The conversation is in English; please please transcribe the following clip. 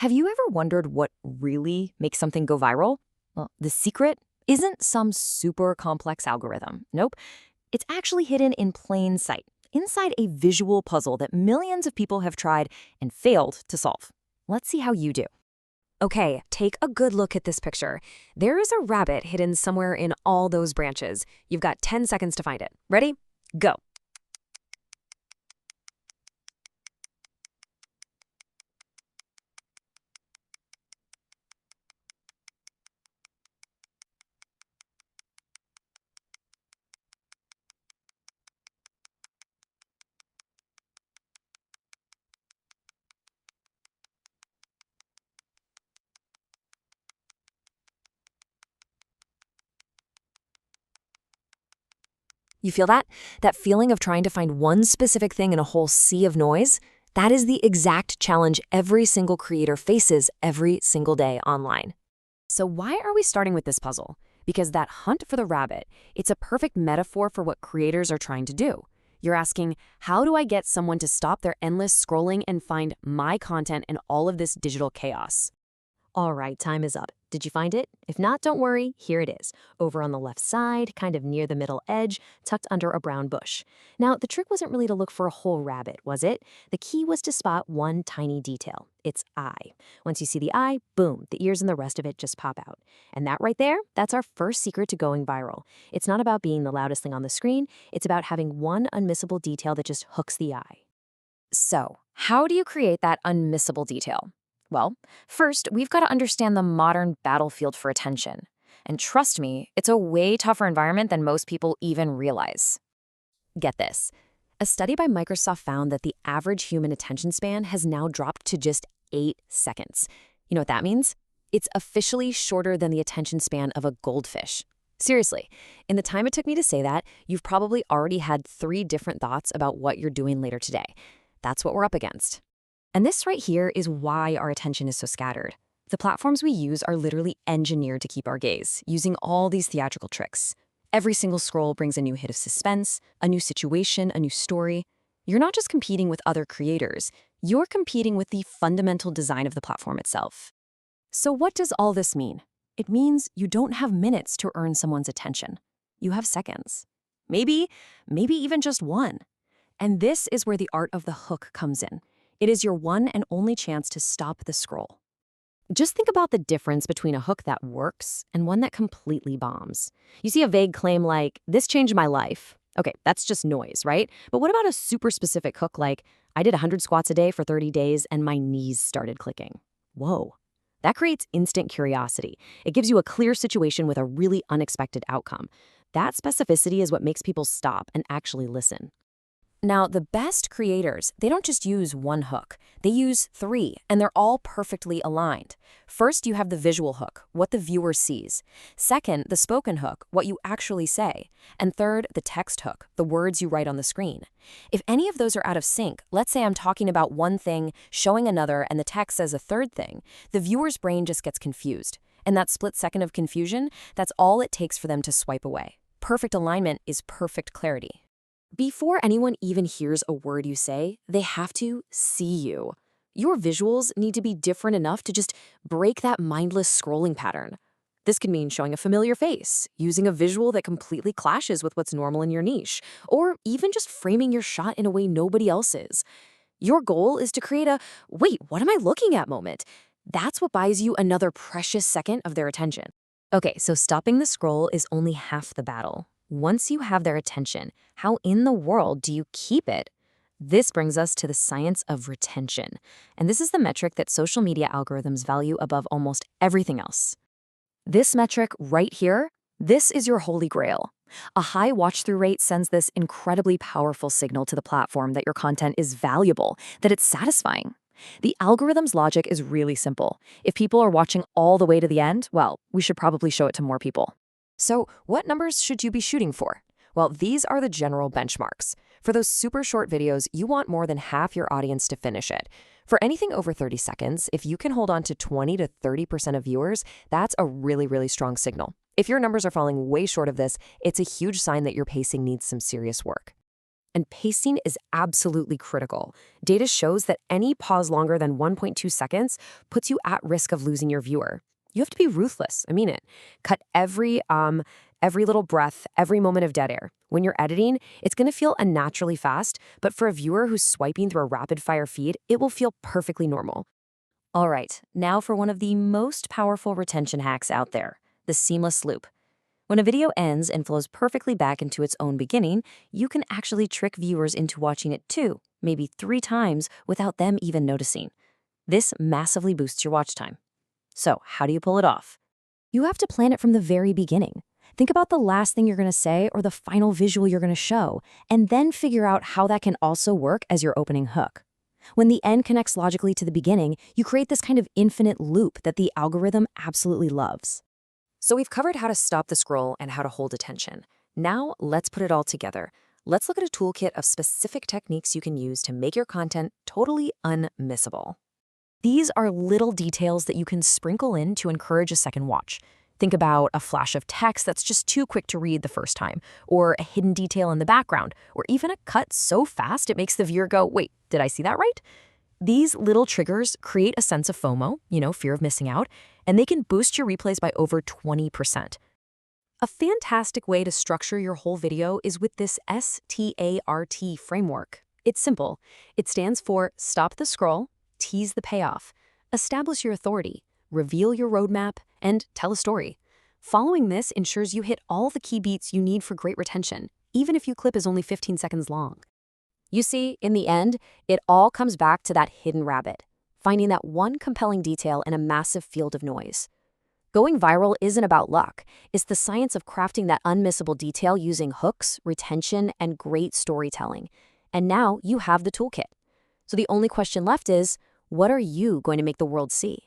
Have you ever wondered what really makes something go viral? Well, the secret isn't some super complex algorithm. Nope. It's actually hidden in plain sight, inside a visual puzzle that millions of people have tried and failed to solve. Let's see how you do. Okay, take a good look at this picture. There is a rabbit hidden somewhere in all those branches. You've got 10 seconds to find it. Ready? Go. You feel that? That feeling of trying to find one specific thing in a whole sea of noise? That is the exact challenge every single creator faces every single day online. So why are we starting with this puzzle? Because that hunt for the rabbit, it's a perfect metaphor for what creators are trying to do. You're asking, how do I get someone to stop their endless scrolling and find my content in all of this digital chaos? All right, time is up. Did you find it? If not, don't worry, here it is. Over on the left side, kind of near the middle edge, tucked under a brown bush. Now, the trick wasn't really to look for a whole rabbit, was it? The key was to spot one tiny detail, its eye. Once you see the eye, boom, the ears and the rest of it just pop out. And that right there, that's our first secret to going viral. It's not about being the loudest thing on the screen, it's about having one unmissable detail that just hooks the eye. So, how do you create that unmissable detail? Well, first, we've got to understand the modern battlefield for attention. And trust me, it's a way tougher environment than most people even realize. Get this. A study by Microsoft found that the average human attention span has now dropped to just 8 seconds. You know what that means? It's officially shorter than the attention span of a goldfish. Seriously, in the time it took me to say that, you've probably already had 3 different thoughts about what you're doing later today. That's what we're up against. And this right here is why our attention is so scattered. The platforms we use are literally engineered to keep our gaze, using all these theatrical tricks. Every single scroll brings a new hit of suspense, a new situation, a new story. You're not just competing with other creators, you're competing with the fundamental design of the platform itself. So what does all this mean? It means you don't have minutes to earn someone's attention. You have seconds. Maybe even just one. And this is where the art of the hook comes in. It is your one and only chance to stop the scroll. Just think about the difference between a hook that works and one that completely bombs. You see a vague claim like, "This changed my life." Okay, that's just noise, right? But what about a super specific hook like, "I did 100 squats a day for 30 days and my knees started clicking." Whoa. That creates instant curiosity. It gives you a clear situation with a really unexpected outcome. That specificity is what makes people stop and actually listen. Now, the best creators, they don't just use one hook. They use 3, and they're all perfectly aligned. First, you have the visual hook, what the viewer sees. Second, the spoken hook, what you actually say. And third, the text hook, the words you write on the screen. If any of those are out of sync, let's say I'm talking about one thing, showing another, and the text says a third thing, the viewer's brain just gets confused. And that split second of confusion, that's all it takes for them to swipe away. Perfect alignment is perfect clarity. Before anyone even hears a word you say, they have to see you. Your visuals need to be different enough to just break that mindless scrolling pattern. This could mean showing a familiar face, using a visual that completely clashes with what's normal in your niche, or even just framing your shot in a way nobody else is. Your goal is to create a, "Wait, what am I looking at?" moment. That's what buys you another precious second of their attention. Okay, so stopping the scroll is only half the battle. Once you have their attention, how in the world do you keep it? This brings us to the science of retention. And this is the metric that social media algorithms value above almost everything else. This metric right here, this is your holy grail. A high watch-through rate sends this incredibly powerful signal to the platform that your content is valuable, that it's satisfying. The algorithm's logic is really simple. If people are watching all the way to the end, well, we should probably show it to more people. So, what numbers should you be shooting for? Well, these are the general benchmarks. For those super short videos, you want more than half your audience to finish it. For anything over 30 seconds, if you can hold on to 20 to 30% of viewers, that's a really, really strong signal. If your numbers are falling way short of this, it's a huge sign that your pacing needs some serious work. And pacing is absolutely critical. Data shows that any pause longer than 1.2 seconds puts you at risk of losing your viewer. You have to be ruthless. I mean it. Cut every little breath, every moment of dead air. When you're editing, it's going to feel unnaturally fast, but for a viewer who's swiping through a rapid-fire feed, it will feel perfectly normal. All right, now for one of the most powerful retention hacks out there, the seamless loop. When a video ends and flows perfectly back into its own beginning, you can actually trick viewers into watching it 2, maybe 3 times without them even noticing. This massively boosts your watch time. So, how do you pull it off? You have to plan it from the very beginning. Think about the last thing you're going to say or the final visual you're going to show, and then figure out how that can also work as your opening hook. When the end connects logically to the beginning, you create this kind of infinite loop that the algorithm absolutely loves. So we've covered how to stop the scroll and how to hold attention. Now, let's put it all together. Let's look at a toolkit of specific techniques you can use to make your content totally unmissable. These are little details that you can sprinkle in to encourage a second watch. Think about a flash of text that's just too quick to read the first time, or a hidden detail in the background, or even a cut so fast it makes the viewer go, wait, did I see that right? These little triggers create a sense of FOMO, fear of missing out, and they can boost your replays by over 20%. A fantastic way to structure your whole video is with this START framework. It's simple. It stands for stop the scroll, tease the payoff, establish your authority, reveal your roadmap, and tell a story. Following this ensures you hit all the key beats you need for great retention, even if your clip is only 15 seconds long. You see, in the end, it all comes back to that hidden rabbit, finding that one compelling detail in a massive field of noise. Going viral isn't about luck. It's the science of crafting that unmissable detail using hooks, retention, and great storytelling. And now you have the toolkit. So the only question left is, what are you going to make the world see?